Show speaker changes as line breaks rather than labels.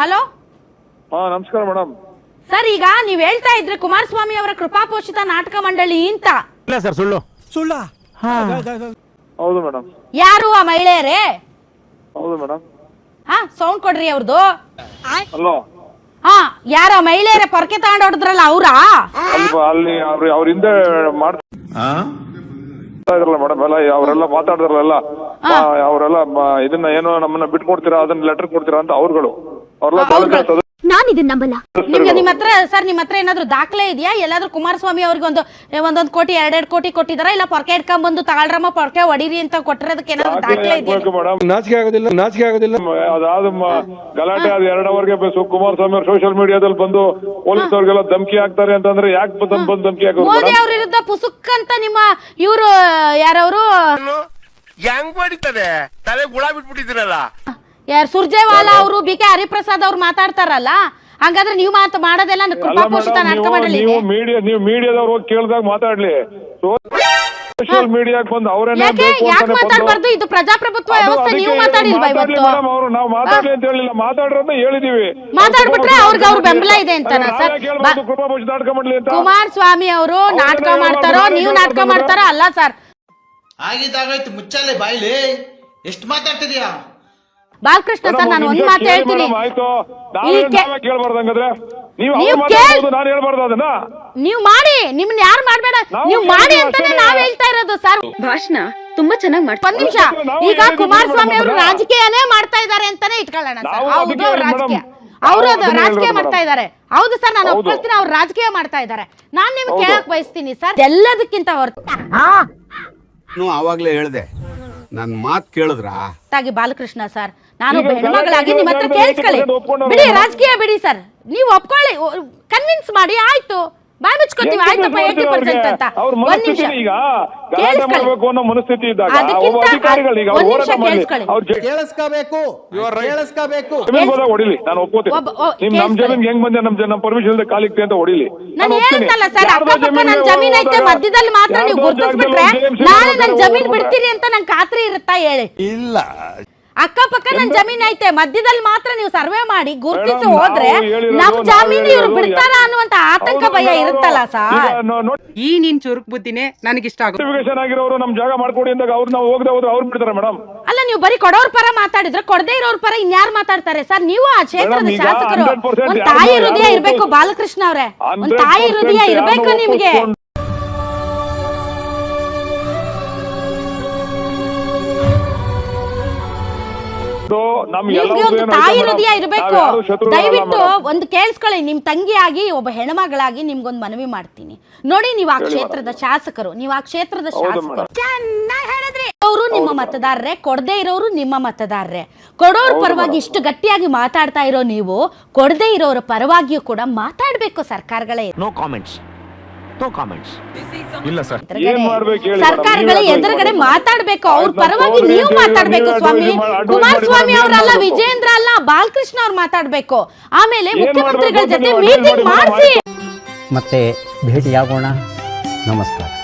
Hello.
ನಮಸ್ಕಾರ madam.
Sir, ಈಗ ನೀವ್ ಹೇಳ್ತಾ ಇದ್ರೆ ಕುಮಾರಸ್ವಾಮಿ ಅವರ ಕೃಪಾಪೋಷಿತ ನಾಟಕ ಮಂಡಳಿ ಅಂತ.
ಇಲ್ಲ ಸರ್, ಸುಳ್ಳ.
ಹೌದು ಮೇಡಮ್.
ಯಾರು ಆ ಮಹಿಳೆಯರೇ?
ಹೌದು ಮೇಡಮ್.
ಸೌಂಡ್ ಕೊಡ್ರಿ ಅವ್ರದ್ದು.
ಹಲೋ.
ಯಾರ ಮಹಿಳೆಯರೇ ಪೊರಕೆ ತಗೊಂಡ್ ಹೊಡೆದ್ರಲ್ಲ ಅವ್ರಾ?
ಅಲ್ಲಿ ಅವ್ರ ಹಿಂದೆ ಮಾಡ್ತಾ ಇದ್ರಲ್ಲ ಮೇಡಮ್, ಎಲ್ಲ ಅವರೆಲ್ಲ ಮಾತಾಡಿದ್ರಲ್ಲ, ಅವರೆಲ್ಲ ಇದನ್ನ ಏನೋ ನಮ್ಮನ್ನ ಬಿಟ್ಕೊಡ್ತೀರಾ, ಅದನ್ನ ಲೆಟರ್ ಕೊಡ್ತೀರಾ ಅಂತ ಅವ್ರುಗಳು ಅವ್ರೆಲ್ಲ
ನಾನು ಇದನ್ನ ನಂಬಲ್ಲ.
ನಿಮ್ಗೆ ನಿಮ್ಮ ಹತ್ರ ಏನಾದ್ರು ದಾಖಲೆ ಇದೆಯಾ? ಎಲ್ಲಾದ್ರೂ ಕುಮಾರಸ್ವಾಮಿ ಅವ್ರಿಗೆ ಒಂದೊಂದು ಕೋಟಿ 2 ಕೋಟಿ ಕೊಟ್ಟಿದಾರ, ಇಲ್ಲ ಪೊರಕೆ ಇಟ್ಕೊಂಡ್ ಬಂದು ತಗೊಳ್ರಮ್ಮ ಪೊರಕೆ ಹೊಡೀರಿ ಅಂತ ಕೊಟ್ಟಿರೋದಕ್ಕೆ ಏನಾದ್ರು ದಾಖಲೆ ಇದೆಯಾ?
ನಾಚಿಕೆ ಆಗೋದಿಲ್ಲ. ಅದಾದ ಗಲಾಟೆ ಅದು 2 ಅವರ್ಗೆ ಕುಮಾರಸ್ವಾಮಿ ಅವ್ರು ಸೋಷಿಯಲ್ ಮೀಡಿಯಾದಲ್ಲಿ ಬಂದು ಪೊಲೀಸ್ ಅವ್ರಿಗೆಲ್ಲ ಧಮಕಿ ಹಾಕ್ತಾರೆ ಅಂತಂದ್ರೆ ಯಾಕೆ ಬಂದು ಧಮಕಿ ಹಾಕೋದು?
ಮೋದಿ ಅವ್ರ ವಿರುದ್ಧ ಪುಸುಕ್ ಅಂತ ನಿಮ್ಮ ಇವರು ಯಾರವರು
ಹೆಂಗ್ ಮಾಡಿದ್ದಾರೆ, ತಲೆ ಗುಳ ಬಿಟ್ಬಿಟ್ಟಿದ್ದೀರಲ್ಲ.
ಯಾರು ಸುರ್ಜೇವಾಲಾ ಅವರು, ಬಿ.ಕೆ. ಹರಿಪ್ರಸಾದ್ ಅವ್ರು ಮಾತಾಡ್ತಾರಲ್ಲ, ಹಂಗಾದ್ರೆ ನೀವು ಮಾಡೋದೆಲ್ಲ ಕೃಪಾಪೋಷಿತ ನಾಟಕ ಮಂಡಳಿ.
ನೀವು ಮೀಡಿಯಾದವ್ರು ಹೋಗಿ ಕೇಳಿದಾಗ ಮಾತಾಡ್ಲಿ. ಸೋಷಿಯಲ್ ಮೀಡಿಯಾಕ್ಕೆ ಬಂದು ಅವರೇನೇ
ಯಾಕೆ ಮಾತಾಡಬಾರ್ದು? ಇದು ಪ್ರಜಾಪ್ರಭುತ್ವ ವ್ಯವಸ್ಥೆ. ನೀವು ಮಾತಾಡಿಲ್ವಾ ಇವತ್ತು?
ನಾವು ಮಾತಾಡ್ಲಿ ಅಂತ ಹೇಳಿಲ್ಲ, ಮಾತಾಡ್ರಂತ ಹೇಳಿದೀವಿ.
ಮಾತಾಡ್ಬಿಟ್ರೆ ಅವ್ರಿಗೆ ಅವ್ರ ಬೆಂಬಲ ಇದೆ ಅಂತನಾ ಸರ್?
ಕೃಪಾಪೋಷಿತ ನಾಟಕ ಮಂಡಳಿ ಅಂತ
ಕುಮಾರಸ್ವಾಮಿ ಅವರು ನಾಟಕ ಮಾಡ್ತಾರೋ ನೀವು ನಾಟಕ ಮಾಡ್ತಾರೋ ಅಲ್ಲ ಸರ್.
ಆಗಿದ್ದಾಗಾಯ್ತು, ಮುಚ್ಚಾಲೆ ಬಾಯ್ಲಿ, ಎಷ್ಟು ಮಾತಾಡ್ತಿದ್ಯಾ?
ಬಾಲಕೃಷ್ಣ ಸರ್, ನಾನು ಒಂದ್ ಮಾತು ಹೇಳ್ತೀನಿ. ನೀವು ಮಾಡಿ, ನಿಮ್ನ ಯಾರು ಮಾಡ್ಬೇಡ, ನೀವು ಮಾಡಿ ಅಂತಾನೆ ನಾವ್ ಹೇಳ್ತಾ ಇರೋದು ಸರ್.
ಭಾಷಣ ತುಂಬಾ ಚೆನ್ನಾಗಿ ಮಾಡ್ತಾರೆ.
ಒಂದ್ ನಿಮಿಷ, ಈಗ ಕುಮಾರಸ್ವಾಮಿ ಅವರು ರಾಜಕೀಯನೇ ಮಾಡ್ತಾ ಇದಾರೆ ಅಂತಾನೆ ಇಟ್ಕೊಳ್ಳೋಣ ಸರ್. ಹೌದು, ರಾಜಕೀಯ ಅವರು ರಾಜಕೀಯ ಮಾಡ್ತಾ ಇದಾರೆ. ಹೌದು ಸರ್, ನಾನು ಒಪ್ಕೊಳ್ತೀನಿ, ಅವ್ರು ರಾಜಕೀಯ ಮಾಡ್ತಾ ಇದಾರೆ. ನಾನ್ ನಿಮ್ಗೆ ಕೇಳಕ್ ಬಯಸ್ತೀನಿ ಸರ್, ಎಲ್ಲದಕ್ಕಿಂತ ಹೊರತು
ಆವಾಗ್ಲೇ ಹೇಳ್ದೆ, ನನ್ ಮಾತ್ ಕೇಳಿದ್ರ
ಬಾಲಕೃಷ್ಣ ಸರ್, ನಾನು ಹೆಣ್ಮಗಳಾಗಿ ನಿಮ್ಮ ಹತ್ರ ಕೇಳಿಸ್ಕೊಳ್ಳಿ. ಬಿಡಿ ರಾಜಕೀಯ ಬಿಡಿ ಸರ್, ನೀವು ಒಪ್ಕೊಳ್ಳಿ, ಕನ್ವಿನ್ಸ್ ಮಾಡಿ, ಆಯ್ತು ಬಾಯ್ ಮುಚ್ಕೊತೀವಿ, ಆಯ್ತಪ್ಪ 80% ಅಂತ. ಒಂದ್ ನಿಮಿಷ
ಕೇಳಿಸ್ಕೋಬೇಕು.
ನಾನು ಹೇಳ್ತಲ್ಲ ಸರ್, ಅಕ್ಕಪಕ್ಕ ನನ್ ಜಮೀನ್ ಐತೆ, ಮಧ್ಯದಲ್ಲಿ ಮಾತ್ರ ನೀವು ಗುರ್ತಿಸ್ಬಿಟ್ರೆ ನಾಳೆ ನನ್ ಜಮೀನ್ ಬಿಡ್ತೀರಿ ಅಂತ ನಂಗೆ ಖಾತ್ರಿ ಇರುತ್ತಾ ಹೇಳಿ?
ಇಲ್ಲ,
ಅಕ್ಕಪಕ್ಕ ನನ್ ಜಮೀನ್ ಐತೆ, ಮಧ್ಯದಲ್ಲಿ ಮಾತ್ರ ನೀವು ಸರ್ವೆ ಮಾಡಿ ಗುರುತಿಸಿ ಹೋದ್ರೆ ನಮ್ ಜಮೀನು ಇವ್ರು ಬಿಡ್ತಾರ ಅನ್ನುವಂತ ಆತಂಕ ಭಯ ಇರುತ್ತಲ್ಲ ಸರ್.
ಈ ನಿನ್ ಚುರುಕ್ ಬುದ್ಧಿನೇ ನನಗಿಷ್ಟ ಆಗುತ್ತೆ.
ಆಗಿರೋರು ನಮ್ ಜಾಗ ಮಾಡ್ಕೊಡಿ ಅಂದಾಗ ಅವ್ರು ನಾವು ಹೋಗದೆ ಹೋದ್ರೆ ಅವ್ರು ಬಿಡ್ತಾರೆ ಮೇಡಮ್.
ಅಲ್ಲ, ನೀವು ಬರೀ ಕೊಡೋರ್ ಪರ ಮಾತಾಡಿದ್ರೆ ಕೊಡದೇ ಇರೋರ್ ಪರ ಇನ್ಯಾರು ಮಾತಾಡ್ತಾರೆ ಸರ್? ನೀವು ಆ ಕ್ಷೇತ್ರದ ಶಾಸಕರು, ಒಂದ್ ತಾಯಿ ಹೃದಯ ಇರ್ಬೇಕು ಬಾಲಕೃಷ್ಣ ಅವ್ರೆ, ಒಂದ್ ತಾಯಿ ಹೃದಯ ಇರ್ಬೇಕು ನಿಮ್ಗೆ. ನಿಮ್ಗೆ ಒಂದು ತಾಯಿ ಹೃದಯ ಇರಬೇಕು. ದಯವಿಟ್ಟು ಒಂದು ಕೇಳಿಸ್ಕೊಳ್ಳಿ, ನಿಮ್ ತಂಗಿಯಾಗಿ ಒಬ್ಬ ಹೆಣ್ಮಗಳಾಗಿ ನಿಮ್ಗೊಂದು ಮನವಿ ಮಾಡ್ತೀನಿ ನೋಡಿ. ನೀವು ಆ ಕ್ಷೇತ್ರದ ಶಾಸಕರು, ಅವರು ನಿಮ್ಮ ಮತದಾರರೇ, ಕೊಡದೇ ಇರೋರು ನಿಮ್ಮ ಮತದಾರರೇ. ಕೊಡೋರ್ ಪರವಾಗಿ ಇಷ್ಟು ಗಟ್ಟಿಯಾಗಿ ಮಾತಾಡ್ತಾ ಇರೋ ನೀವು, ಕೊಡದೇ ಇರೋರ ಪರವಾಗಿಯೂ ಕೂಡ ಮಾತಾಡ್ಬೇಕು ಸರ್ಕಾರಗಳೇ.
No comments. ಇಲ್ಲ ಸರ್,
ಸರ್ಕಾರಗಳ ಎದುರುಗಡೆ ಮಾತಾಡ್ಬೇಕು, ಅವ್ರ ಪರವಾಗಿ ನೀವು ಮಾತಾಡ್ಬೇಕು ಸ್ವಾಮಿ. ಕುಮಾರಸ್ವಾಮಿ ಅವರಲ್ಲ, ವಿಜೇಂದ್ರ ಅಲ್ಲ, ಬಾಲಕೃಷ್ಣ ಅವ್ರು ಮಾತಾಡ್ಬೇಕು. ಆಮೇಲೆ ಮುಖ್ಯಮಂತ್ರಿಗಳ ಜೊತೆ ಮೀಟಿಂಗ್ ಮಾಡಿಸಿ
ಮತ್ತೆ ಭೇಟಿಯಾಗೋಣ. ನಮಸ್ಕಾರ.